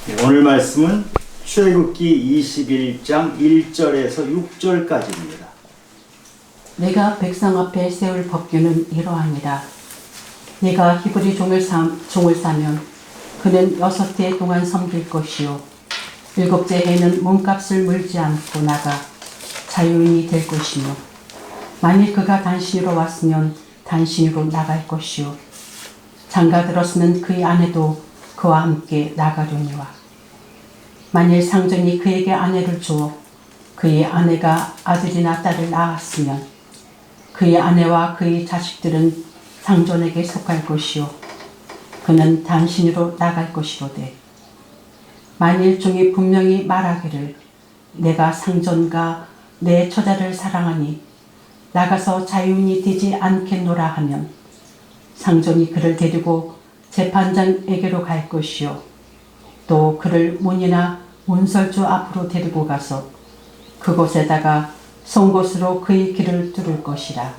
네, 오늘 말씀은 출애굽기 21장 1절에서 6절까지입니다. 내가 백성 앞에 세울 법규는 이러하니라. 네가 히브리 종을 사면 그는 6해 동안 섬길 것이요 7째 해에는 몸값을 물지 않고 나가 자유인이 될 것이며 만일 그가 단신으로 왔으면 단신으로 나갈 것이요 장가 들었으면 그의 아내도 그와 함께 나가려니와 만일 상전이 그에게 아내를 주어 그의 아내가 아들이나 딸을 낳았으면 그의 아내와 그의 자식들은 상전에게 속할 것이요 그는 단신으로 나갈 것이로되 만일 종이 분명히 말하기를 내가 상전과 내 처자를 사랑하니 나가서 자유인이 되지 않겠노라 하면 상전이 그를 데리고 재판장에게로 갈 것이요 또 그를 문이나 문설주 앞으로 데리고 가서 그곳에다가 송곳으로 그의 길을 뚫을 것이라.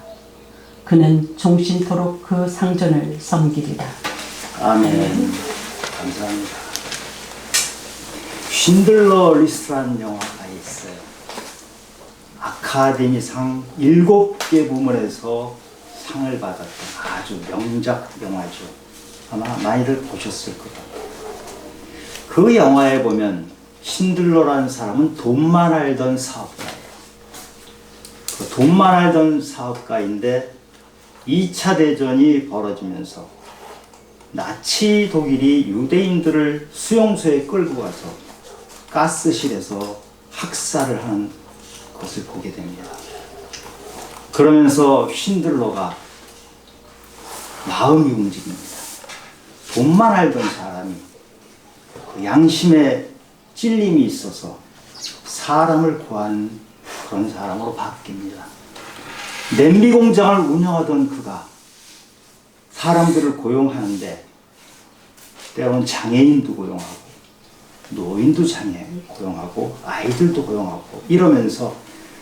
그는 종신토록 그 상전을 섬기리라. 아멘. 감사합니다. 쉰들러 리스트라는 영화가 있어요. 아카데미상 7개 부문에서 상을 받았던 아주 명작 영화죠. 아마 많이들 보셨을 것 같아요. 그 영화에 보면 쉰들러라는 사람은 돈만 알던 사업가예요. 그 돈만 알던 사업가인데 2차 대전이 벌어지면서 나치 독일이 유대인들을 수용소에 끌고 가서 가스실에서 학살을 하는 것을 보게 됩니다. 그러면서 쉰들러가 마음이 움직입니다. 돈만 알던 사람이 그 양심에 찔림이 있어서 사람을 구하는 그런 사람으로 바뀝니다. 냄비 공장을 운영하던 그가 사람들을 고용하는데 때로는 장애인도 고용하고 노인도 고용하고 아이들도 고용하고 이러면서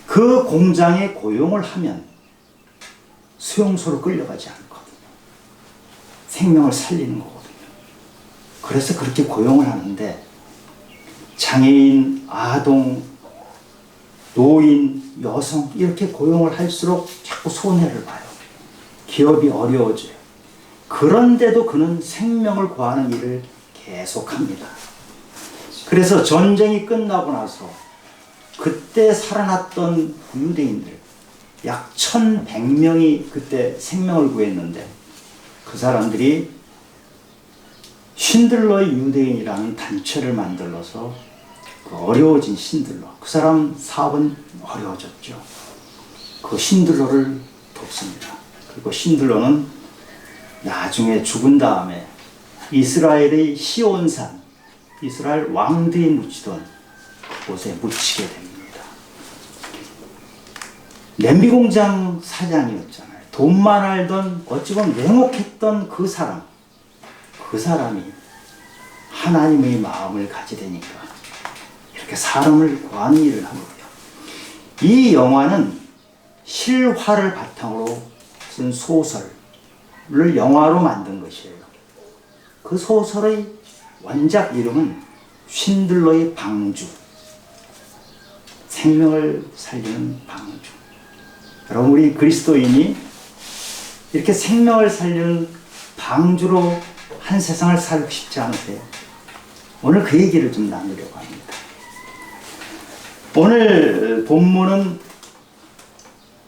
그 공장에 고용을 하면 수용소로 끌려가지 않거든요. 생명을 살리는 거거든요. 그래서 그렇게 고용을 하는데 장애인, 아동, 노인, 여성 이렇게 고용을 할수록 자꾸 손해를 봐요. 기업이 어려워져요. 그런데도 그는 생명을 구하는 일을 계속합니다. 그래서 전쟁이 끝나고 나서 그때 살아났던 유대인들 약 1100명이 그때 생명을 구했는데 그 사람들이 쉰들러의 유대인이라는 단체를 만들어서 그 어려워진 쉰들러, 그 사람 사업은 어려워졌죠. 그 쉰들러를 돕습니다. 그리고 쉰들러는 나중에 죽은 다음에 이스라엘의 시온산, 이스라엘 왕들이 묻히던 그곳에 묻히게 됩니다. 냄비 공장 사장이었잖아요. 돈만 알던 어찌 보면 냉혹했던 그 사람이 하나님의 마음을 가지되니까 이렇게 사람을 구하는 일을 한 거예요. 이 영화는 실화를 바탕으로 쓴 소설을 영화로 만든 것이에요. 그 소설의 원작 이름은 쉰들러의 방주, 생명을 살리는 방주. 여러분, 우리 그리스도인이 이렇게 생명을 살리는 방주로 한 세상을 살고 싶지 않으세요? 오늘 그 얘기를 좀 나누려고 합니다. 오늘 본문은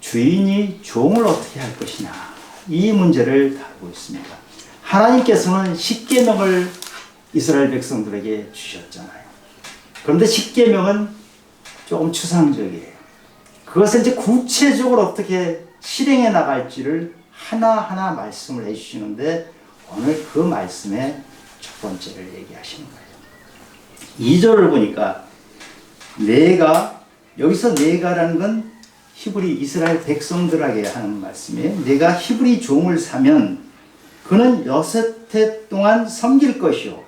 주인이 종을 어떻게 할 것이냐, 이 문제를 다루고 있습니다. 하나님께서는 십계명을 이스라엘 백성들에게 주셨잖아요. 그런데 십계명은 조금 추상적이에요. 그것을 이제 구체적으로 어떻게 실행해 나갈지를 하나하나 말씀을 해주시는데 오늘 그 말씀의 첫 번째를 얘기하시는 거예요. 2절을 보니까 여기서 내가라는 건 히브리 이스라엘 백성들에게 하는 말씀이에요. 내가 히브리 종을 사면 그는 6해 동안 섬길 것이요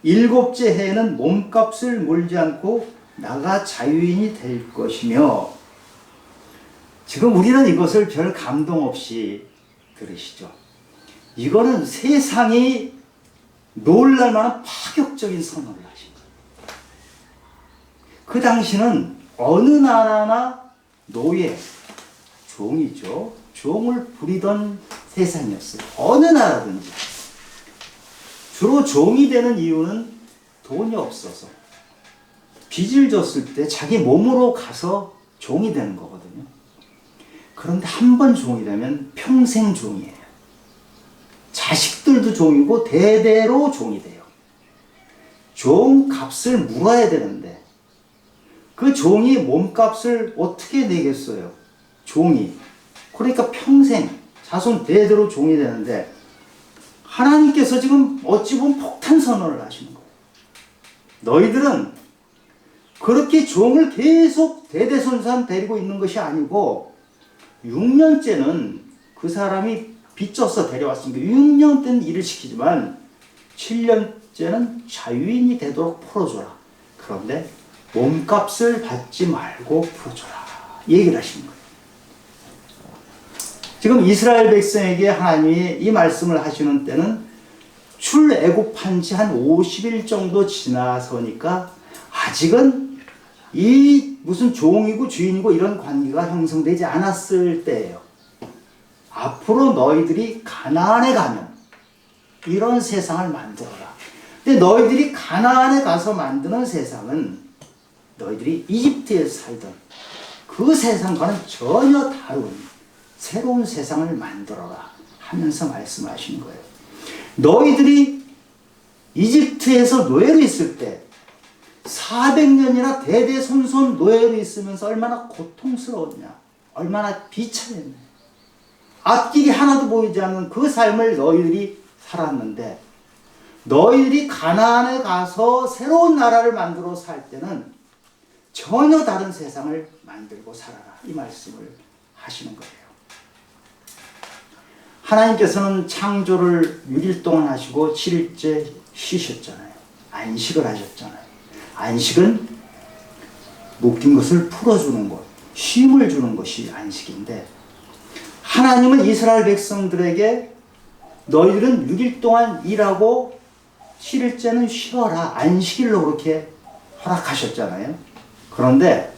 7째 해에는 몸값을 물지 않고 나가 자유인이 될 것이며. 지금 우리는 이것을 별 감동 없이 들으시죠. 이거는 세상이 놀랄만한 파격적인 선언을 하신 거예요. 그 당시는 어느 나라나 노예, 종이죠. 종을 부리던 세상이었어요. 어느 나라든지. 주로 종이 되는 이유는 돈이 없어서 빚을 졌을 때 자기 몸으로 가서 종이 되는 거거든요. 그런데 한 번 종이 되면 평생 종이에요. 자식들도 종이고 대대로 종이 돼요. 종 값을 물어야 되는데 그 종이 몸값을 어떻게 내겠어요? 종이. 그러니까 평생 자손 대대로 종이 되는데 하나님께서 지금 어찌 보면 폭탄 선언을 하시는 거예요. 너희들은 그렇게 종을 계속 대대손손 데리고 있는 것이 아니고 6년째는 그 사람이 빚져서 데려왔으니까 6년 때는 일을 시키지만 7년째는 자유인이 되도록 풀어줘라. 그런데 몸값을 받지 말고 풀어줘라. 얘기를 하시는 거예요. 지금 이스라엘 백성에게 하나님이 이 말씀을 하시는 때는 출애굽한 지 한 50일 정도 지나서니까 아직은 이 무슨 종이고 주인이고 이런 관계가 형성되지 않았을 때예요. 앞으로 너희들이 가나안에 가면 이런 세상을 만들어라. 근데 너희들이 가나안에 가서 만드는 세상은 너희들이 이집트에서 살던 그 세상과는 전혀 다른 새로운 세상을 만들어라 하면서 말씀하시는 거예요. 너희들이 이집트에서 노예로 있을 때 400년이나 대대손손 노예로 있으면서 얼마나 고통스러웠냐, 얼마나 비참했냐, 앞길이 하나도 보이지 않는 그 삶을 너희들이 살았는데 너희들이 가나안에 가서 새로운 나라를 만들어 살 때는 전혀 다른 세상을 만들고 살아라. 이 말씀을 하시는 거예요. 하나님께서는 창조를 6일 동안 하시고 7일째 쉬셨잖아요. 안식을 하셨잖아요. 안식은 묶인 것을 풀어주는 것, 쉼을 주는 것이 안식인데 하나님은 이스라엘 백성들에게 너희들은 6일 동안 일하고 7일째는 쉬어라. 안식일로 그렇게 허락하셨잖아요. 그런데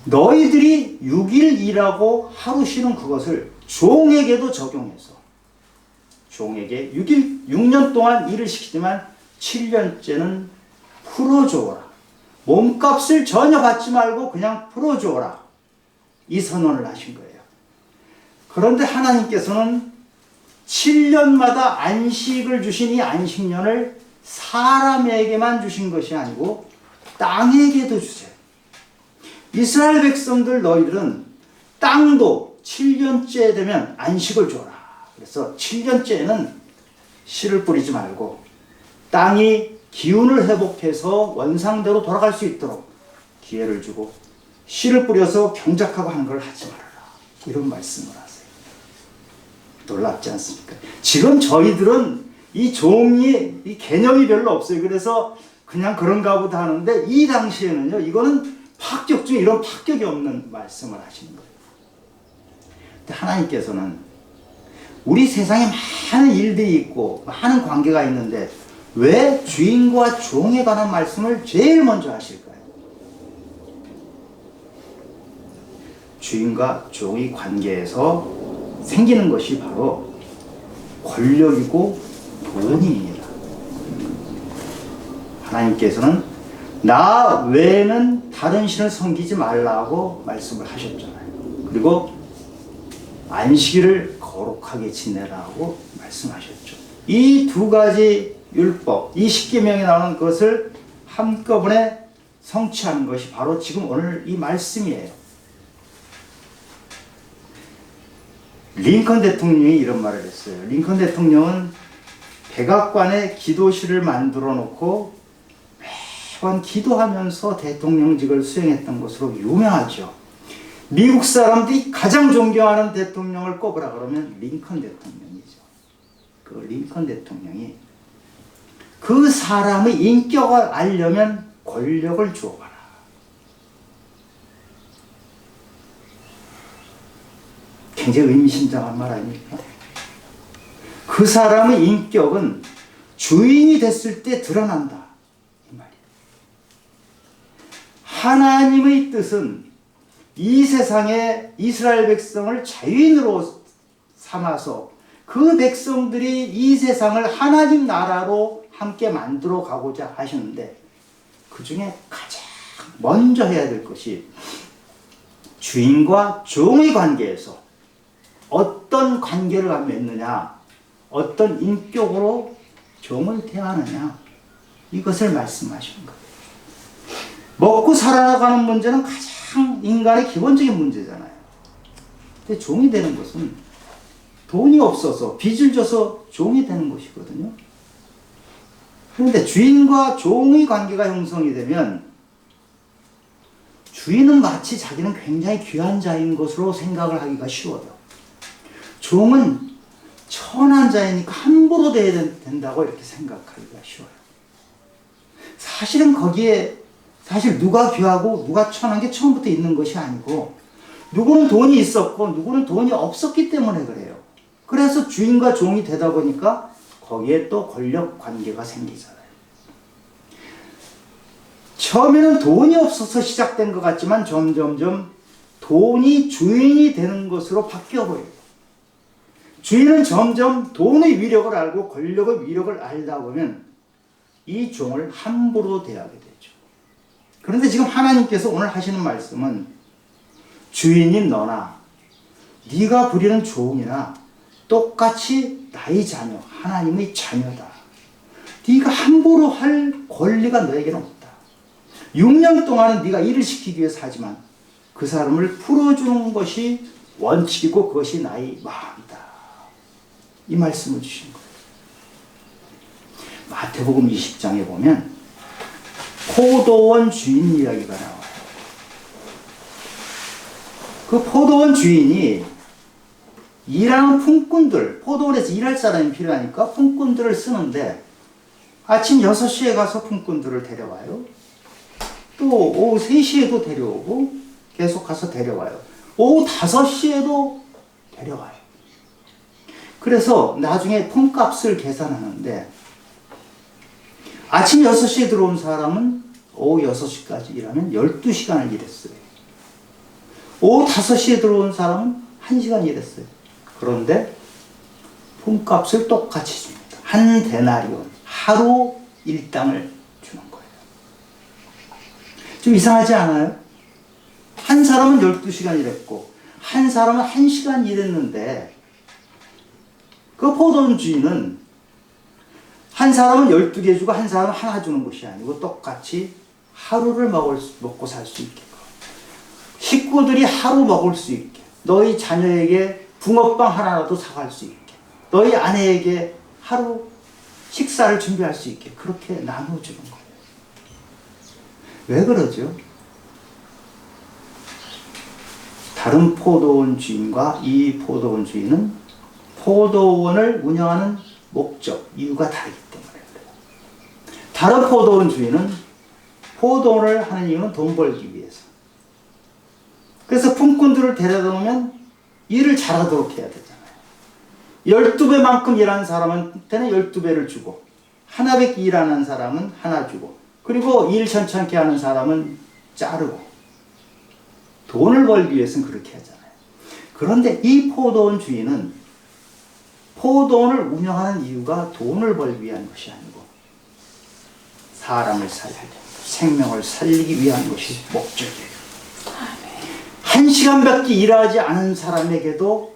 너희들이 6일 일하고 하루 쉬는 그것을 종에게도 적용해서 종에게 6년 동안 일을 시키지만 7년째는 풀어줘라. 몸값을 전혀 받지 말고 그냥 풀어줘라. 이 선언을 하신 거예요. 그런데 하나님께서는 7년마다 안식을 주신 이 안식년을 사람에게만 주신 것이 아니고 땅에게도 주세요. 이스라엘 백성들 너희들은 땅도 7년째 되면 안식을 줘라. 그래서 7년째는 씨를 뿌리지 말고 땅이 기운을 회복해서 원상대로 돌아갈 수 있도록 기회를 주고 씨를 뿌려서 경작하고 하는 걸 하지 말아라. 이런 말씀을 하세요. 놀랍지 않습니까? 지금 저희들은 이 종이 이 개념이 별로 없어요. 그래서 그냥 그런가 보다 하는데 이 당시에는요, 이거는 파격 중에 이런 파격이 없는 말씀을 하시는 거예요. 근데 하나님께서는 우리 세상에 많은 일들이 있고 많은 관계가 있는데 왜 주인과 종에 관한 말씀을 제일 먼저 하실까요? 주인과 종의 관계에서 생기는 것이 바로 권력이고 돈입니다. 하나님께서는 나 외에는 다른 신을 섬기지 말라고 말씀을 하셨잖아요. 그리고 안식일을 거룩하게 지내라고 말씀하셨죠. 이 두 가지 율법, 이 십계명에 나오는 것을 한꺼번에 성취하는 것이 바로 지금 오늘 이 말씀이에요. 링컨 대통령이 이런 말을 했어요. 링컨 대통령은 백악관에 기도실을 만들어 놓고 매번 기도하면서 대통령직을 수행했던 것으로 유명하죠. 미국 사람들이 가장 존경하는 대통령을 꼽으라 그러면 링컨 대통령이죠. 그 링컨 대통령이 그 사람의 인격을 알려면 권력을 주어봐라. 굉장히 의미심장한 말 아닙니까? 그 사람의 인격은 주인이 됐을 때 드러난다. 이 말이에요. 하나님의 뜻은 이 세상에 이스라엘 백성을 자유인으로 삼아서 그 백성들이 이 세상을 하나님 나라로 함께 만들어 가고자 하시는데, 그 중에 가장 먼저 해야 될 것이 주인과 종의 관계에서 어떤 관계를 맺느냐, 어떤 인격으로 종을 대하느냐, 이것을 말씀하시는 거예요. 먹고 살아가는 문제는 가장 인간의 기본적인 문제잖아요. 근데 종이 되는 것은 돈이 없어서 빚을 져서 종이 되는 것이거든요. 그런데 주인과 종의 관계가 형성이 되면 주인은 마치 자기는 굉장히 귀한 자인 것으로 생각을 하기가 쉬워요. 종은 천한 자이니까 함부로 대해야 된다고 이렇게 생각하기가 쉬워요. 사실은 거기에 누가 귀하고 누가 천한 게 처음부터 있는 것이 아니고, 누구는 돈이 있었고 누구는 돈이 없었기 때문에 그래요. 그래서 주인과 종이 되다 보니까 거기에 또 권력 관계가 생기잖아요. 처음에는 돈이 없어서 시작된 것 같지만 점점점 돈이 주인이 되는 것으로 바뀌어 버려요. 주인은 점점 돈의 위력을 알고 권력의 위력을 알다 보면 이 종을 함부로 대하게 되죠. 그런데 지금 하나님께서 오늘 하시는 말씀은 주인인 너나 네가 부리는 종이나 똑같이 나의 자녀, 하나님의 자녀다. 네가 함부로 할 권리가 너에게는 없다. 6년 동안은 네가 일을 시키기 위해서 하지만 그 사람을 풀어주는 것이 원칙이고 그것이 나의 마음이다. 이 말씀을 주신 거예요. 마태복음 20장에 보면 포도원 주인 이야기가 나와요. 그 포도원 주인이 일하는 품꾼들, 포도원에서 일할 사람이 필요하니까 품꾼들을 쓰는데 아침 6시에 가서 품꾼들을 데려와요. 또 오후 3시에도 데려오고 계속 가서 데려와요. 오후 5시에도 데려와요. 그래서 나중에 품값을 계산하는데 아침 6시에 들어온 사람은 오후 6시까지 일하면 12시간을 일했어요. 오후 5시에 들어온 사람은 1시간 일했어요. 그런데 품값을 똑같이 줍니다. 한 데나리온, 하루 일당을 주는 거예요. 좀 이상하지 않아요? 한 사람은 12시간 일했고 한 사람은 1시간 일했는데 그 포도원 주인은 한 사람은 12개 주고 한 사람은 하나 주는 것이 아니고 똑같이 하루를 먹고 살 수 있게, 식구들이 하루 먹을 수 있게, 너희 자녀에게 붕어빵 하나라도 사갈 수 있게, 너희 아내에게 하루 식사를 준비할 수 있게 그렇게 나눠주는 거예요. 왜 그러죠? 다른 포도원 주인과 이 포도원 주인은 포도원을 운영하는 목적, 이유가 다르기 때문에 그래요. 다른 포도원 주인은 포도원을 하는 이유는 돈 벌기 위해서. 그래서 품꾼들을 데려다 놓으면 일을 잘하도록 해야 되잖아요. 12배만큼 일하는 사람한테는 12배를 주고 하나밖에 일 안 하는 사람은 하나 주고 그리고 일 천천히 하는 사람은 자르고 돈을 벌기 위해서는 그렇게 하잖아요. 그런데 이 포도원 주인은 포도원을 운영하는 이유가 돈을 벌기 위한 것이 아니고 사람을 살리고 생명을 살리기 위한 것이 목적이에요. 1시간밖에 일하지 않은 사람에게도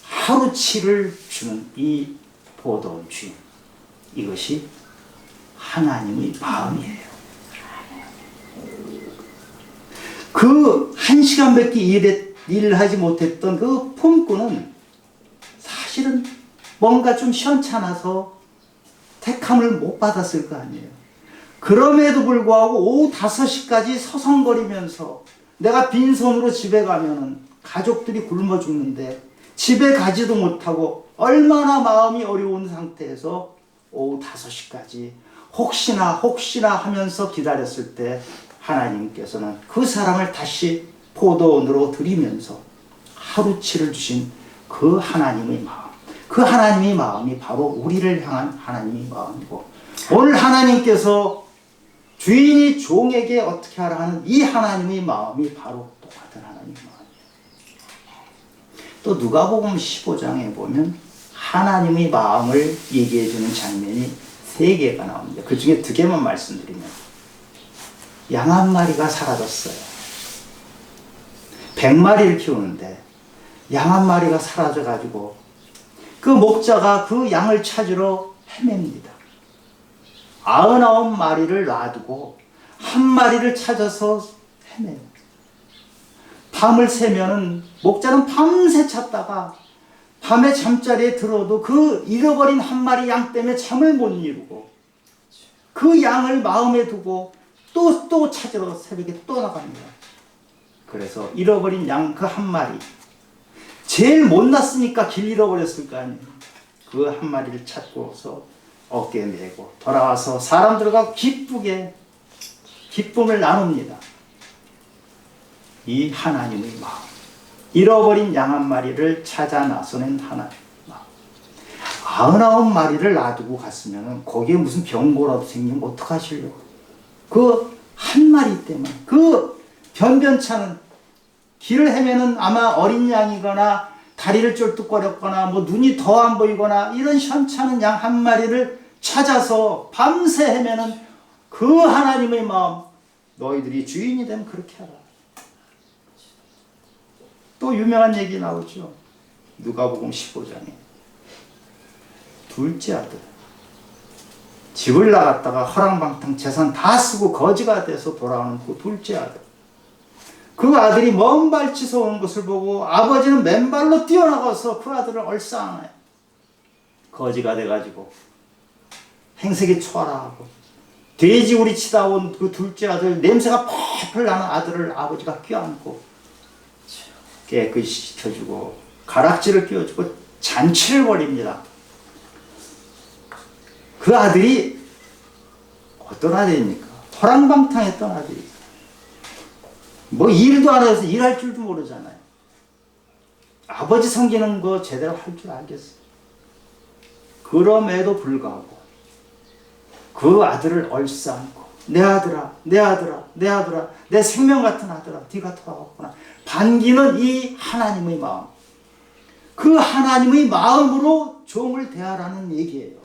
하루치를 주는 이 포도원 주인, 이것이 하나님의 마음이에요. 그 1시간밖에 일을 하지 못했던 그 품꾼은 사실은 뭔가 좀 시원찮아서 택함을 못 받았을 거 아니에요. 그럼에도 불구하고 오후 5시까지 서성거리면서 내가 빈손으로 집에 가면은 가족들이 굶어 죽는데 집에 가지도 못하고 얼마나 마음이 어려운 상태에서 오후 5시까지 혹시나 하면서 기다렸을 때 하나님께서는 그 사람을 다시 포도원으로 들이면서 하루치를 주신 그 하나님의 마음, 그 하나님의 마음이 바로 우리를 향한 하나님의 마음이고, 오늘 하나님께서 주인이 종에게 어떻게 하라 하는 이 하나님의 마음이 바로 똑같은 하나님의 마음이에요. 또 누가복음 15장에 보면 하나님의 마음을 얘기해 주는 장면이 3개가 나옵니다. 그 중에 2개만 말씀드리면, 양 한 마리가 사라졌어요. 100마리를 키우는데 양 한 마리가 사라져가지고 그 목자가 그 양을 찾으러 헤맵니다. 99마리를 놔두고 한 마리를 찾아서 헤매요. 밤을 새면은 목자는 밤새 찾다가 밤에 잠자리에 들어도 그 잃어버린 한 마리 양 때문에 잠을 못 이루고 그 양을 마음에 두고 또 찾으러 새벽에 또 나갑니다. 그래서 잃어버린 양 그 한 마리, 제일 못났으니까 길 잃어버렸을 거 아니에요. 그 한 마리를 찾고서 어깨에 메고 돌아와서 사람들과 기쁘게 기쁨을 나눕니다. 이 하나님의 마음, 잃어버린 양 한 마리를 찾아 나서는 하나님의 마음. 99마리를 놔두고 갔으면 거기에 무슨 병고라도 생기면 어떡하시려고. 그 한 마리 때문에, 그 변변찮은 길을 헤매는 아마 어린 양이거나 다리를 쫄뚝거렸거나 뭐 눈이 더 안 보이거나 이런 현찮은 양 한 마리를 찾아서 밤새 헤매는 그 하나님의 마음, 너희들이 주인이 되면 그렇게 하라. 또 유명한 얘기 나오죠. 누가복음 15장에 둘째 아들, 집을 나갔다가 허랑방탕 재산 다 쓰고 거지가 돼서 돌아오는 그 둘째 아들, 그 아들이 먼 발치서 오는 것을 보고 아버지는 맨발로 뛰어나가서 그 아들을 얼싸안아요. 거지가 돼가지고 행색이 초라하고 돼지우리 치다 온 그 둘째 아들, 냄새가 펄펄 나는 아들을 아버지가 껴안고 깨끗이 시켜주고 가락지를 끼워주고 잔치를 벌입니다. 그 아들이 어떤 아들입니까? 허랑방탕했던 아들이. 뭐 일도 안 해서 일할 줄도 모르잖아요. 아버지 섬기는 거 제대로 할 줄 알겠어요. 그럼에도 불구하고 그 아들을 얼싸안고 내 아들아, 내 아들아, 내 아들아, 내 생명 같은 아들아, 네가 돌아왔구나. 반기는 이 하나님의 마음, 그 하나님의 마음으로 종을 대하라는 얘기예요.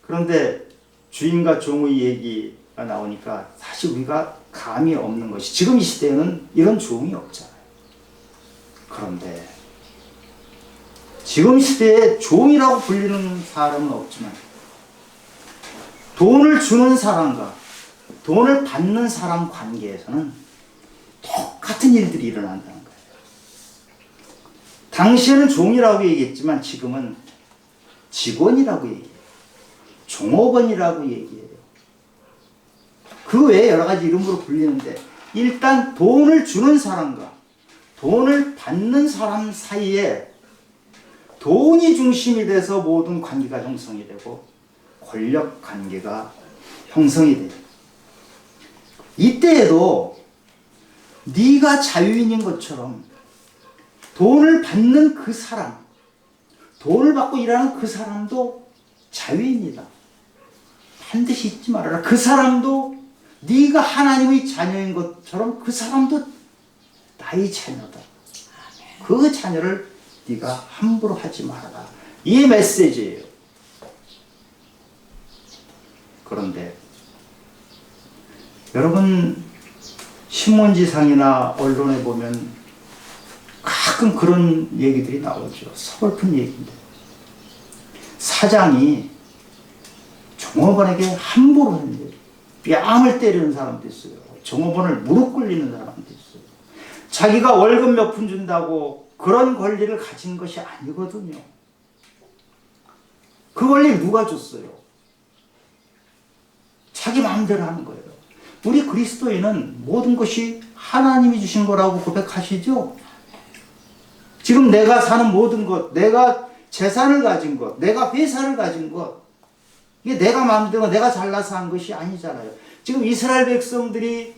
그런데 주인과 종의 얘기가 나오니까 사실 우리가 감이 없는 것이, 지금 이 시대에는 이런 종이 없잖아요. 그런데 지금 시대에 종이라고 불리는 사람은 없지만 돈을 주는 사람과 돈을 받는 사람 관계에서는 똑같은 일들이 일어난다는 거예요. 당시에는 종이라고 얘기했지만 지금은 직원이라고 얘기해요. 종업원이라고 얘기해요. 그 외에 여러 가지 이름으로 불리는데, 일단 돈을 주는 사람과 돈을 받는 사람 사이에 돈이 중심이 돼서 모든 관계가 형성이 되고 권력 관계가 형성이 돼요. 이때에도 네가 자유인인 것처럼 돈을 받는 그 사람, 돈을 받고 일하는 그 사람도 자유인이다. 반드시 잊지 말아라. 그 사람도 네가 하나님의 자녀인 것처럼 그 사람도 나의 자녀다. 그 자녀를 네가 함부로 하지 말아라. 이 메시지예요. 그런데 여러분, 신문지상이나 언론에 보면 가끔 그런 얘기들이 나오죠. 서글픈 얘기인데, 사장이 종업원에게 함부로 하는, 뺨을 때리는 사람도 있어요. 종업원을 무릎 꿇리는 사람도 있어요. 자기가 월급 몇 푼 준다고 그런 권리를 가진 것이 아니거든요. 그 권리를 누가 줬어요? 자기 마음대로 하는 거예요. 우리 그리스도인은 모든 것이 하나님이 주신 거라고 고백하시죠? 지금 내가 사는 모든 것, 내가 재산을 가진 것, 내가 회사를 가진 것, 이게 내가 마음대로 내가 잘나서 한 것이 아니잖아요. 지금 이스라엘 백성들이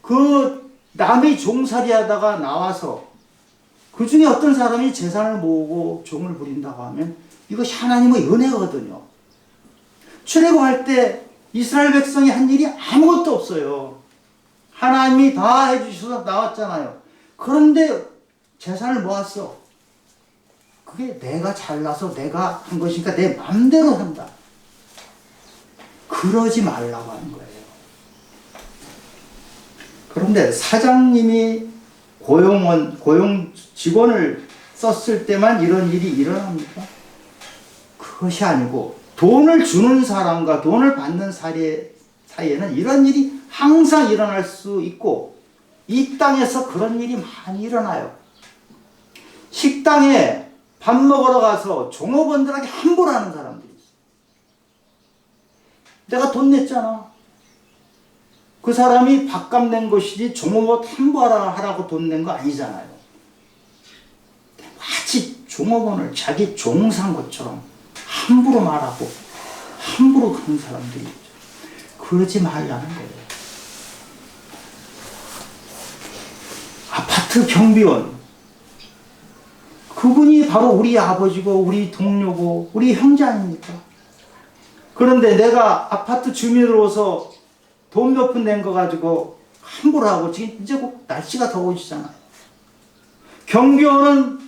그 남의 종살이 하다가 나와서 그 중에 어떤 사람이 재산을 모으고 종을 부린다고 하면 이것이 하나님의 은혜거든요. 출애굽할 때 이스라엘 백성이 한 일이 아무것도 없어요. 하나님이 다 해주셔서 나왔잖아요. 그런데 재산을 모았어. 그게 내가 잘나서 내가 한 것이니까 내 맘대로 한다. 그러지 말라고 하는 거예요. 그런데 사장님이 고용 직원을 썼을 때만 이런 일이 일어납니까? 그것이 아니고 돈을 주는 사람과 돈을 받는 사이에는 이런 일이 항상 일어날 수 있고 이 땅에서 그런 일이 많이 일어나요. 식당에 밥 먹으러 가서 종업원들에게 함부로 하는 사람들이 있어. 내가 돈 냈잖아. 그 사람이 밥값 낸 것이지 종업원 함부하라고 돈 낸 거 아니잖아요. 마치 종업원을 자기 종산 것처럼 함부로 말하고 함부로 가는 사람들이 있죠. 그러지 말라는 거예요. 아파트 경비원, 그분이 바로 우리 아버지고 우리 동료고 우리 형제 아닙니까? 그런데 내가 아파트 주민으로서 돈 몇 푼 낸 거 가지고 함부로 하고 지금 이제 곧 날씨가 더워지잖아요. 경비원은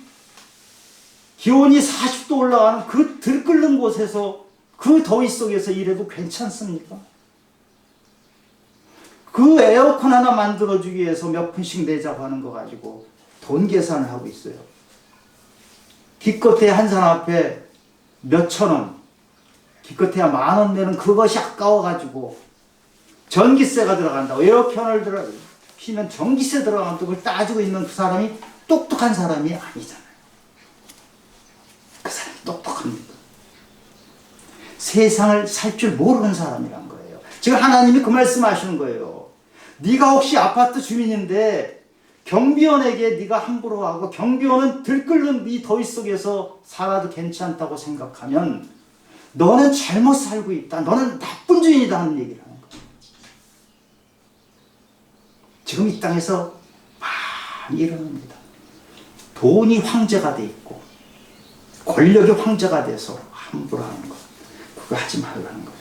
기온이 40도 올라가는 그 들끓는 곳에서 그 더위 속에서 일해도 괜찮습니까? 그 에어컨 하나 만들어주기 위해서 몇 푼씩 내자고 하는 거 가지고 돈 계산을 하고 있어요. 기껏해야 한 사람 앞에 몇천 원, 기껏해야 10,000원 내는 그것이 아까워가지고 전기세가 들어간다고 에어컨을 피면 전기세 들어가는 그걸 따지고 있는 그 사람이 똑똑한 사람이 아니잖아요. 그 사람이 똑똑합니다. 세상을 살 줄 모르는 사람이란 거예요. 지금 하나님이 그 말씀하시는 거예요. 네가 혹시 아파트 주민인데 경비원에게 네가 함부로 하고 경비원은 들끓는 이 더위 속에서 살아도 괜찮다고 생각하면 너는 잘못 살고 있다. 너는 나쁜 주인이다 하는 얘기를 하는 거예요. 지금 이 땅에서 많이 일어납니다. 돈이 황제가 돼 있고 권력이 황제가 돼서 함부로 하는 것. 그거 하지 말라는 거예요.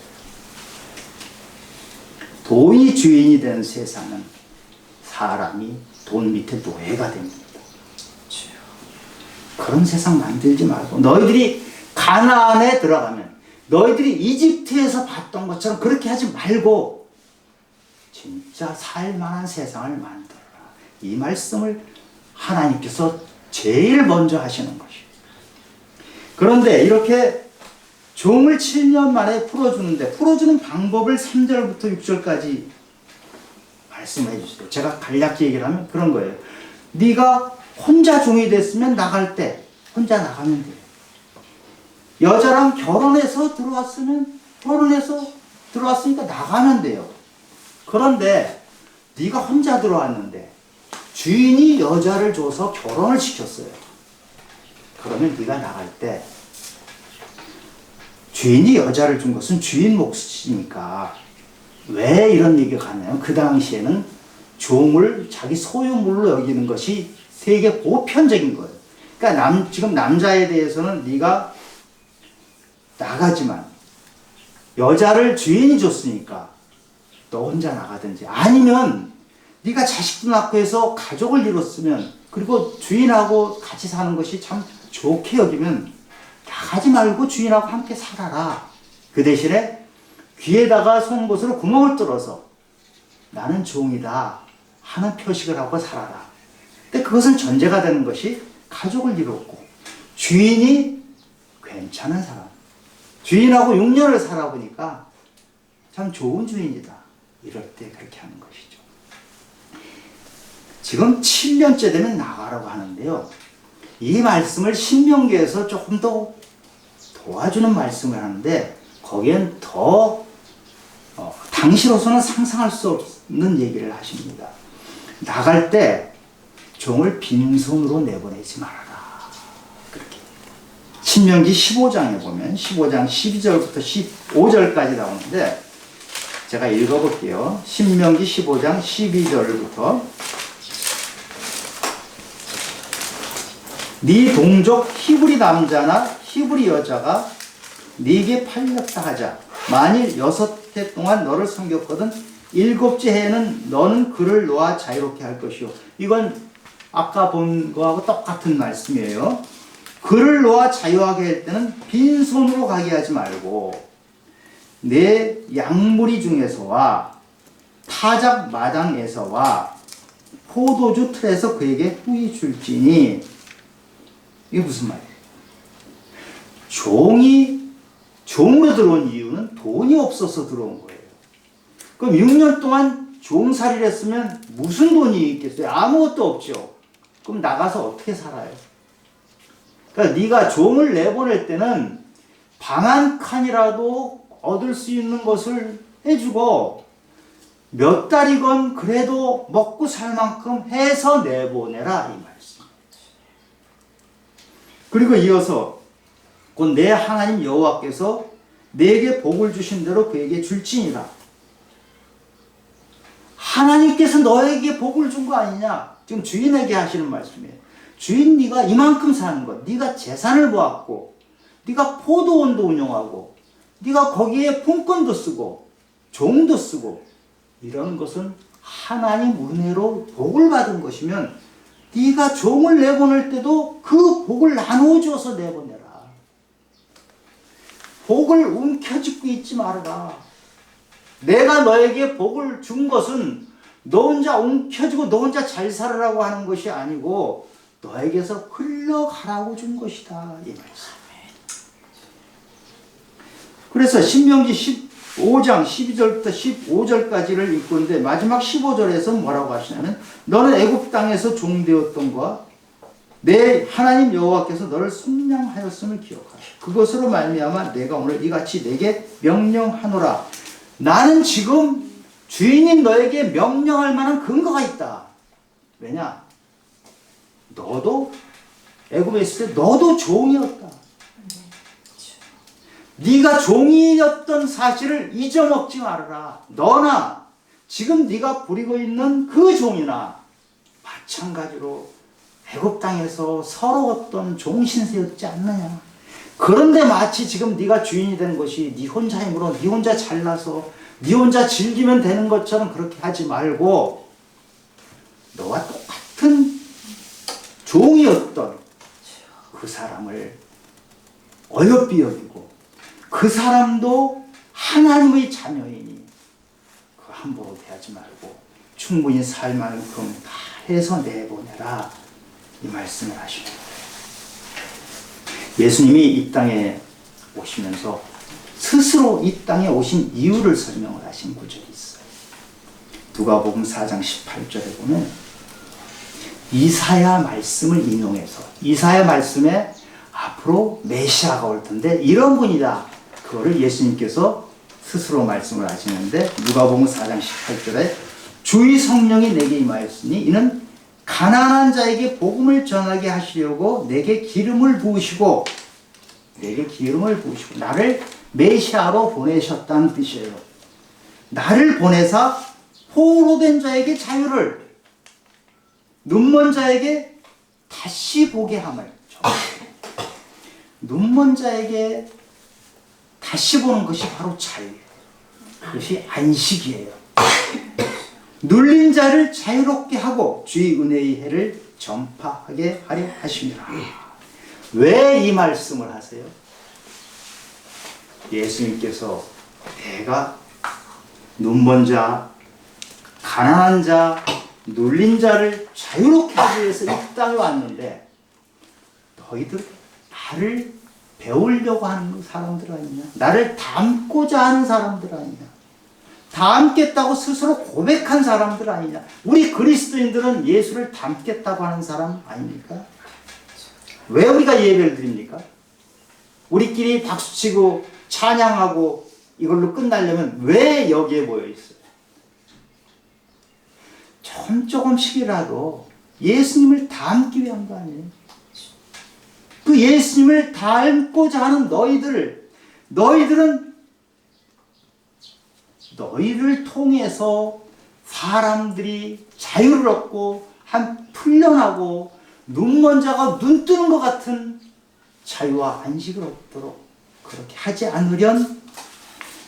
돈이 주인이 되는 세상은 사람이 돈 밑에 노예가 됩니다. 그런 세상 만들지 말고 너희들이 가나안에 들어가면 너희들이 이집트에서 봤던 것처럼 그렇게 하지 말고 진짜 살만한 세상을 만들어라. 이 말씀을 하나님께서 제일 먼저 하시는 것이에요. 그런데 이렇게 종을 7년 만에 풀어주는데 풀어주는 방법을 3절부터 6절까지 말씀해 주세요. 제가 간략히 얘기를 하면 그런 거예요. 네가 혼자 종이 됐으면 나갈 때 혼자 나가면 돼요. 여자랑 결혼해서 들어왔으니까 나가면 돼요. 그런데 네가 혼자 들어왔는데 주인이 여자를 줘서 결혼을 시켰어요. 그러면 네가 나갈 때 주인이 여자를 준 것은 주인 몫이니까 왜 이런 얘기가 가냐면 그 당시에는 종을 자기 소유물로 여기는 것이 세계 보편적인 거예요. 그러니까 지금 남자에 대해서는 네가 나가지만 여자를 주인이 줬으니까 너 혼자 나가든지 아니면 네가 자식도 낳고 해서 가족을 이뤘으면 그리고 주인하고 같이 사는 것이 참 좋게 여기면 나가지 말고 주인하고 함께 살아라. 그 대신에 귀에다가 송곳으로 구멍을 뚫어서 나는 종이다 하는 표식을 하고 살아라. 근데 그것은 전제가 되는 것이 가족을 이뤘고 주인이 괜찮은 사람. 주인하고 6년을 살아보니까 참 좋은 주인이다. 이럴 때 그렇게 하는 것이죠. 지금 7년째 되면 나가라고 하는데요. 이 말씀을 신명기에서 조금 더 도와주는 말씀을 하는데 거기엔 더 당시로서는 상상할 수 없는 얘기를 하십니다. 나갈 때 종을 빈손으로 내보내지 말아라. 그렇게. 신명기 15장에 보면 15장 12절부터 15절까지 나오는데 제가 읽어볼게요. 신명기 15장 12절부터 네 동족 히브리 남자나 히브리 여자가 네게 팔렸다 하자. 만일 6해 동안 너를 섬겼거든 7째 해에는 너는 그를 놓아 자유롭게 할 것이요. 이건 아까 본 거하고 똑같은 말씀이에요. 그를 놓아 자유하게 할 때는 빈손으로 가게 하지 말고 내 양무리 중에서와 타작 마당에서와 포도주 틀에서 그에게 후히 줄지니. 이게 무슨 말이에요? 종이 종으로 들어온 이유는 돈이 없어서 들어온 거예요. 그럼 6년 동안 종살이를 했으면 무슨 돈이 있겠어요? 아무것도 없죠. 그럼 나가서 어떻게 살아요? 그러니까 네가 종을 내보낼 때는 방 한 칸이라도 얻을 수 있는 것을 해주고 몇 달이건 그래도 먹고 살 만큼 해서 내보내라, 이 말씀. 그리고 이어서 곧 내 하나님 여호와께서 내게 복을 주신 대로 그에게 줄지니라. 하나님께서 너에게 복을 준 거 아니냐? 지금 주인에게 하시는 말씀이에요. 주인, 네가 이만큼 사는 것, 네가 재산을 모았고 네가 포도원도 운영하고 네가 거기에 품권도 쓰고 종도 쓰고 이런 것은 하나님 은혜로 복을 받은 것이면 네가 종을 내보낼 때도 그 복을 나누어 주어서 내보내라. 복을 움켜쥐고 있지 말아라. 내가 너에게 복을 준 것은 너 혼자 움켜쥐고 너 혼자 잘 살으라고 하는 것이 아니고 너에게서 흘러가라고 준 것이다, 이 말씀. 그래서 신명기 15장 12절부터 15절까지를 읽고 있는데 마지막 15절에서 뭐라고 하시냐면 너는 애굽 땅에서 종되었던 것과 내 하나님 여호와께서 너를 속량하였음을 기억하라. 그것으로 말미암아 내가 오늘 이같이 내게 명령하노라. 나는 지금 주인인 너에게 명령할 만한 근거가 있다. 왜냐? 너도 애굽에 있을 때 너도 종이었다. 네가 종이었던 사실을 잊어먹지 말아라. 너나 지금 네가 부리고 있는 그 종이나 마찬가지로 애굽 땅에서 서러웠던 종신세였지 않느냐. 그런데 마치 지금 네가 주인이 된 것이 네 혼자 힘으로 네 혼자 잘나서 네 혼자 즐기면 되는 것처럼 그렇게 하지 말고 너와 똑같은 종이었던 그 사람을 어여삐 여기고 그 사람도 하나님의 자녀이니 그 함부로 대하지 말고 충분히 살 만큼 다 해서 내보내라, 이 말씀을 하십니다. 예수님이 이 땅에 오시면서 스스로 이 땅에 오신 이유를 설명을 하신 구절이 있어요. 누가복음 4장 18절에 보면 이사야 말씀을 인용해서 이사야 말씀에 앞으로 메시아가 올 텐데 이런 분이다. 그거를 예수님께서 스스로 말씀을 하시는데 누가복음 4장 18절에 주의 성령이 내게 임하였으니 이는 가난한 자에게 복음을 전하게 하시려고 내게 기름을 부으시고 나를 메시아로 보내셨다는 뜻이에요. 나를 보내사 포로된 자에게 자유를, 눈먼 자에게 다시 보게 함을. 눈먼 자에게 다시 보는 것이 바로 자유예요. 그것이 안식이에요. 눌린 자를 자유롭게 하고 주의 은혜의 해를 전파하게 하려 하십니다. 왜 이 말씀을 하세요? 예수님께서 내가 눈먼 자, 가난한 자, 눌린 자를 자유롭게 하기 위해서 이 땅에 왔는데 너희들 나를 배우려고 하는 사람들 아니냐? 나를 닮고자 하는 사람들 아니냐? 닮겠다고 스스로 고백한 사람들 아니냐? 우리 그리스도인들은 예수를 닮겠다고 하는 사람 아닙니까? 왜 우리가 예배를 드립니까? 우리끼리 박수치고 찬양하고 이걸로 끝나려면 왜 여기에 모여 있어요? 조금씩이라도 예수님을 닮기 위한 거 아니에요? 그 예수님을 닮고자 하는 너희들은 너희를 통해서 사람들이 자유를 얻고 풀려나고 눈먼 자가 눈 뜨는 것 같은 자유와 안식을 얻도록 그렇게 하지 않으련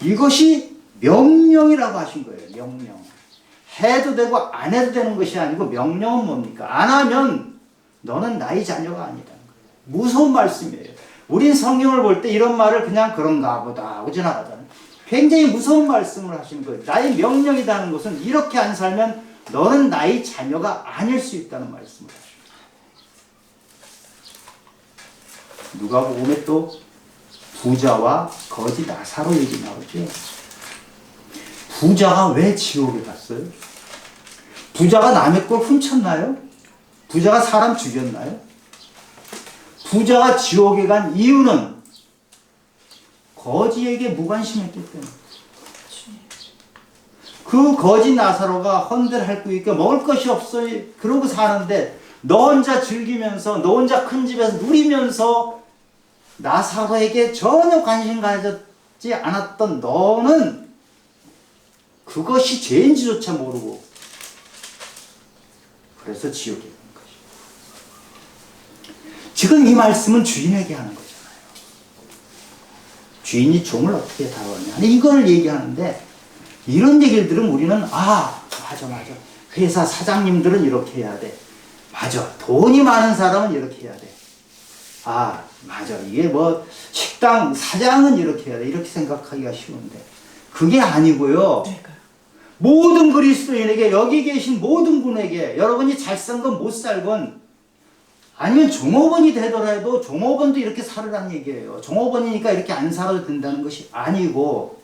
이것이 명령이라고 하신 거예요. 명령. 해도 되고 안 해도 되는 것이 아니고 명령은 뭡니까? 안 하면 너는 나의 자녀가 아니라는 거예요. 무서운 말씀이에요. 우린 성경을 볼 때 이런 말을 그냥 그런가 보다 하고 지나가잖아요. 굉장히 무서운 말씀을 하시는 거예요. 나의 명령이라는 것은 이렇게 안 살면 너는 나의 자녀가 아닐 수 있다는 말씀을 하십니다. 누가복음에 또 부자와 거지 나사로 얘기 나오죠. 부자가 왜 지옥에 갔어요? 부자가 남의 걸 훔쳤나요? 부자가 사람 죽였나요? 부자가 지옥에 간 이유는 거지에게 무관심했기 때문에. 그 거지 나사로가 헌들할 있게 먹을 것이 없어 그러고 사는데 너 혼자 즐기면서 너 혼자 큰 집에서 누리면서 나사로에게 전혀 관심 가졌지 않았던 너는 그것이 죄인지조차 모르고 그래서 지옥에 간 것이죠. 지금 이 말씀은 주인에게 하는 거잖아요. 주인이 종을 어떻게 다루느냐. 이걸 얘기하는데 이런 얘기를 들으면 우리는 맞아. 회사 사장님들은 이렇게 해야 돼. 맞아. 돈이 많은 사람은 이렇게 해야 돼. 맞아. 이게 뭐 식당 사장은 이렇게 해야 돼. 이렇게 생각하기가 쉬운데 그게 아니고요. 모든 그리스도인에게 여기 계신 모든 분에게 여러분이 잘 산 건 못 살건 아니면 종업원이 되더라도 종업원도 이렇게 살으란 얘기예요. 종업원이니까 이렇게 안 살아도 된다는 것이 아니고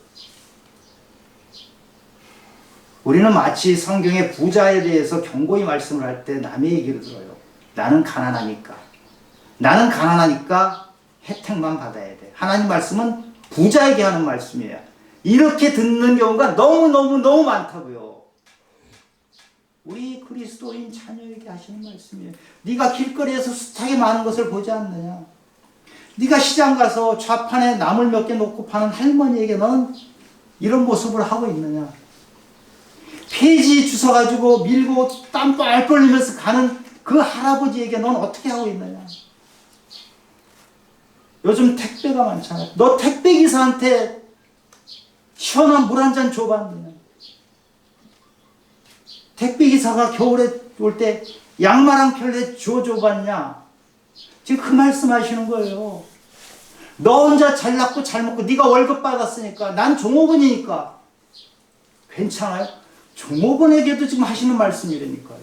우리는 마치 성경의 부자에 대해서 경고히 말씀을 할 때 남의 얘기를 들어요. 나는 가난하니까 혜택만 받아야 돼. 하나님 말씀은 부자에게 하는 말씀이에요. 이렇게 듣는 경우가 너무 많다고요. 우리 그리스도인 자녀에게 하시는 말씀이에요. 네가 길거리에서 숱하게 많은 것을 보지 않느냐. 네가 시장 가서 좌판에 나물 몇 개 놓고 파는 할머니에게 너는 이런 모습을 하고 있느냐. 폐지 주워가지고 밀고 땀 뻘뻘 흘리면서 가는 그 할아버지에게 넌 어떻게 하고 있느냐. 요즘 택배가 많잖아. 너 택배기사한테 시원한 물 한 잔 줘봤느냐. 택배기사가 겨울에 올 때 양말한 켤레 줘봤냐. 지금 그 말씀 하시는 거예요. 너 혼자 잘났고 잘 먹고 네가 월급 받았으니까 난 종업원이니까 괜찮아요? 종업원에게도 지금 하시는 말씀이라니까요.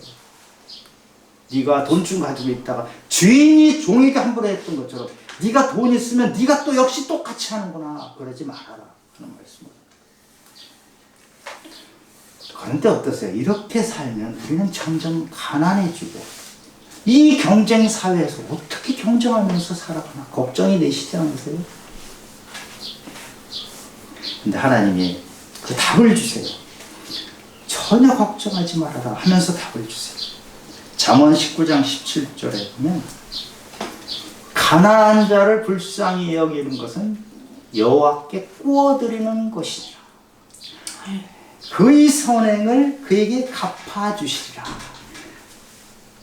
네가 돈좀 가지고 있다가 주인이 종에게 함부로 했던 것처럼 네가 돈 있으면 네가 또 역시 똑같이 하는구나. 그러지 말아라 하는 말씀을. 그런데 어떠세요? 이렇게 살면 우리는 점점 가난해지고 이 경쟁 사회에서 어떻게 경쟁하면서 살아가나 걱정이 되시지 않으세요? 근데 하나님이 그 답을 주세요. 전혀 걱정하지 말아라 하면서 답을 주세요. 잠언 19장 17절에 보면 가난한 자를 불쌍히 여기는 것은 여호와께 구워드리는 것이니라. 그의 선행을 그에게 갚아주시리라.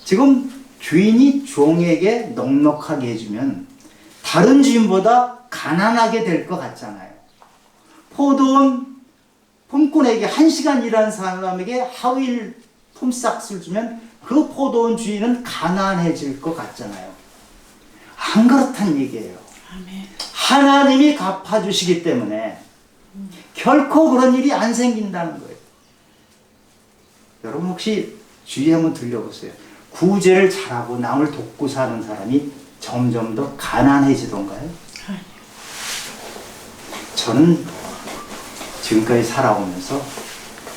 지금 주인이 종에게 넉넉하게 해주면 다른 주인보다 가난하게 될 것 같잖아요. 포도원 품꾼에게 1시간 일한 사람에게 하루일 품삯을 주면 그 포도원 주인은 가난해질 것 같잖아요. 안 그렇다는 얘기예요. 하나님이 갚아주시기 때문에 결코 그런 일이 안 생긴다는 거예요. 여러분 혹시 주위 한번 들려보세요. 구제를 잘하고 남을 돕고 사는 사람이 점점 더 가난해지던가요? 저는 지금까지 살아오면서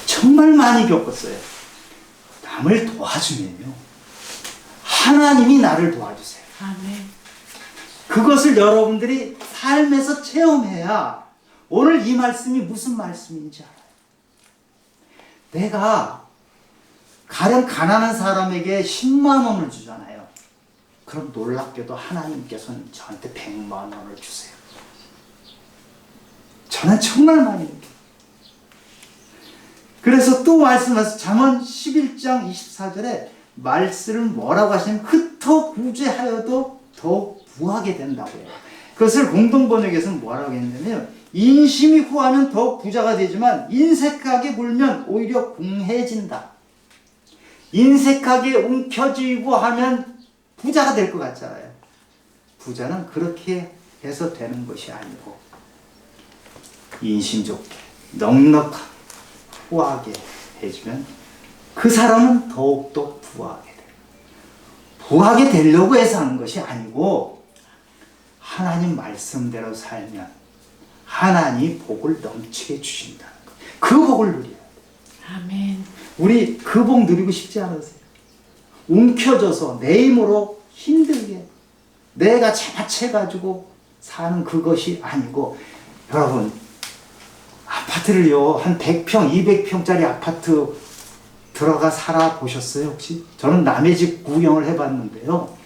정말 많이 겪었어요. 남을 도와주면요 하나님이 나를 도와주세요. 그것을 여러분들이 삶에서 체험해야 오늘 이 말씀이 무슨 말씀인지 알아요. 내가 가령 가난한 사람에게 10만 원을 주잖아요. 그럼 놀랍게도 하나님께서는 저한테 100만 원을 주세요. 저는 정말 많이 느껴요. 그래서 또 말씀하셔서 잠언 11장 24절에 말씀을 뭐라고 하시냐면 흩어 구제하여도 더욱 부하게 된다고요. 그것을 공동번역에서는 뭐라고 했냐면 인심이 후하면 더욱 부자가 되지만 인색하게 굴면 오히려 궁해진다. 인색하게 움켜쥐고 하면 부자가 될 것 같잖아요. 부자는 그렇게 해서 되는 것이 아니고 인심 좋게 넉넉하게 후하게 해주면 그 사람은 더욱더 부하게 돼요. 부하게 되려고 해서 하는 것이 아니고 하나님 말씀대로 살면 하나님이 복을 넘치게 주신다는 것. 그 복을 누려요. 아멘. 우리 그 복 누리고 싶지 않으세요? 움켜져서 내 힘으로 힘들게 내가 자처해가지고 사는 그것이 아니고, 여러분 아파트를요 한 100평 200평짜리 아파트 들어가 살아보셨어요 혹시? 저는 남의 집 구경을 해봤는데요,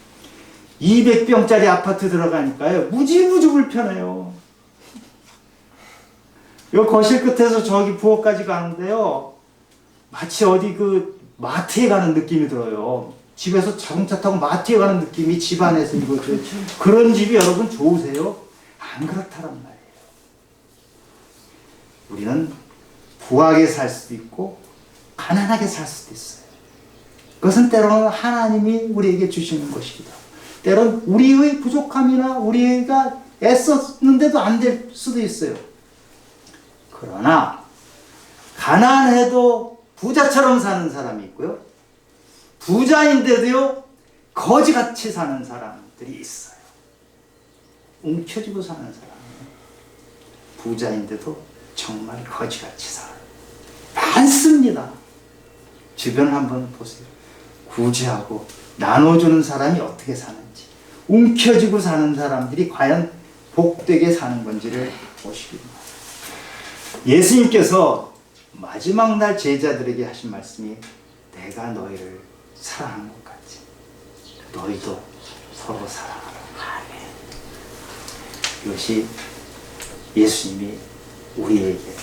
200평짜리 아파트 들어가니까요 무지무지 불편해요. 요 거실 끝에서 저기 부엌까지 가는데요 마치 어디 그 마트에 가는 느낌이 들어요. 집에서 자동차 타고 마트에 가는 느낌이 집 안에서 이거 그런 집이 여러분 좋으세요? 안 그렇다란 말이에요. 우리는 부하게 살 수도 있고 가난하게 살 수도 있어요. 그것은 때로는 하나님이 우리에게 주시는 것이기도 하고, 때로는 우리의 부족함이나 우리가 애썼는데도 안 될 수도 있어요. 그러나 가난해도 부자처럼 사는 사람이 있고요, 부자인데도요 거지같이 사는 사람들이 있어요. 움켜쥐고 사는 사람이에요. 부자인데도 정말 거지같이 살아요. 많습니다. 주변을 한번 보세요. 구제하고 나눠주는 사람이 어떻게 사는지, 움켜쥐고 사는 사람들이 과연 복되게 사는 건지를 보시기 바랍니다. 예수님께서 마지막 날 제자들에게 하신 말씀이 내가 너희를 사랑한 것 같이 너희도 서로 사랑하라. 이것이 예수님이 우리에게,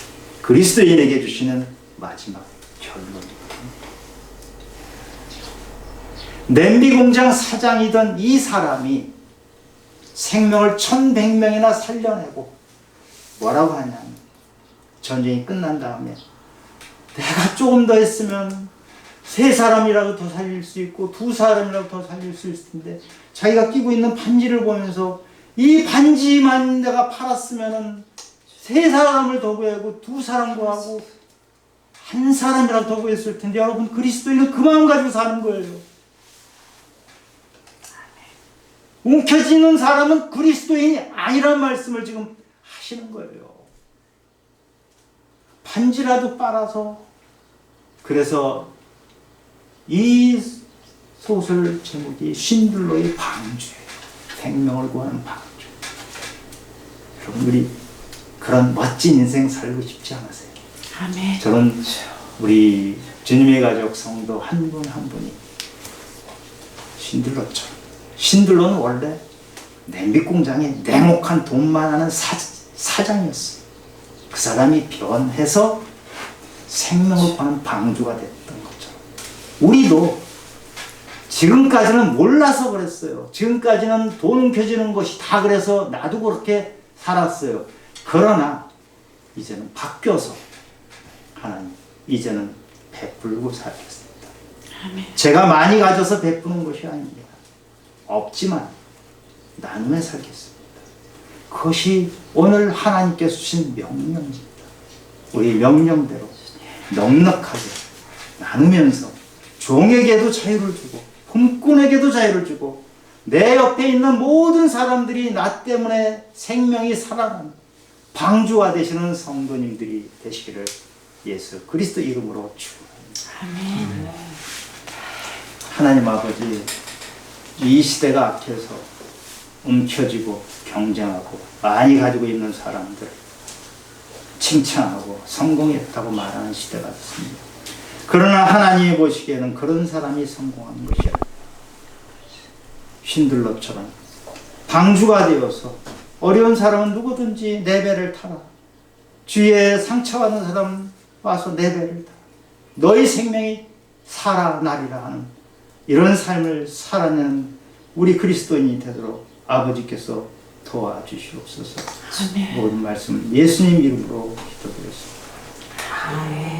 그리스도인에게 주시는 마지막 결론입니다. 냄비 공장 사장이던 이 사람이 생명을 1100명이나 살려내고 뭐라고 하냐면, 전쟁이 끝난 다음에 내가 조금 더 했으면 3사람이라도 더 살릴 수 있고 2사람이라도 더 살릴 수 있을 텐데, 자기가 끼고 있는 반지를 보면서 이 반지만 내가 팔았으면 3사람을 더 구하고 2사람 구하고 1사람이라도 더 구했을 텐데, 여러분 그리스도인은 그 마음 가지고 사는 거예요. 움켜쥐는 사람은 그리스도인이 아니란 말씀을 지금 하시는 거예요. 반지라도 빨아서. 그래서 이 소설 제목이 신들로의 방주예요. 생명을 구하는 방주. 여러분 우리 그런 멋진 인생 살고 싶지 않으세요? 아멘. 저는 우리 주님의 가족 성도 한 분 한 분이 신들로처럼, 신들로는 원래 냄비 공장에 냉혹한 돈만 하는 사장이었어요. 그 사람이 변해서 생명을 구하는 방주가 됐던 것처럼 우리도 지금까지는 몰라서 그랬어요. 지금까지는 돈 움켜쥐는 것이 다 그래서 나도 그렇게 살았어요. 그러나 이제는 바뀌어서 하나님, 이제는 베풀고 살겠습니다. 아멘. 제가 많이 가져서 베푸는 것이 아닙니다. 없지만 나누며 살겠습니다. 그것이 오늘 하나님께서 주신 명령입니다. 우리 명령대로 넉넉하게 나누면서 종에게도 자유를 주고 품꾼에게도 자유를 주고 내 옆에 있는 모든 사람들이 나 때문에 생명이 살아나는 방주가 되시는 성도님들이 되시기를 예수 그리스도 이름으로 축원합니다. 아멘. 하나님 아버지, 이 시대가 앞에서 움켜쥐고 경쟁하고 많이 가지고 있는 사람들 칭찬하고 성공했다고 말하는 시대가 됐습니다. 그러나 하나님이 보시기에는 그런 사람이 성공하는 것이 아닙니다. 신들로처럼 방주가 되어서 어려운 사람은 누구든지 내 배를 타라. 주위에 상처받는 사람 와서 내 배를 타라. 너희 생명이 살아나리라 하는 이런 삶을 살아내는 우리 그리스도인이 되도록 아버지께서 도와주시옵소서. 아멘. 모든 말씀 예수님 이름으로 기도드렸습니다. 아멘.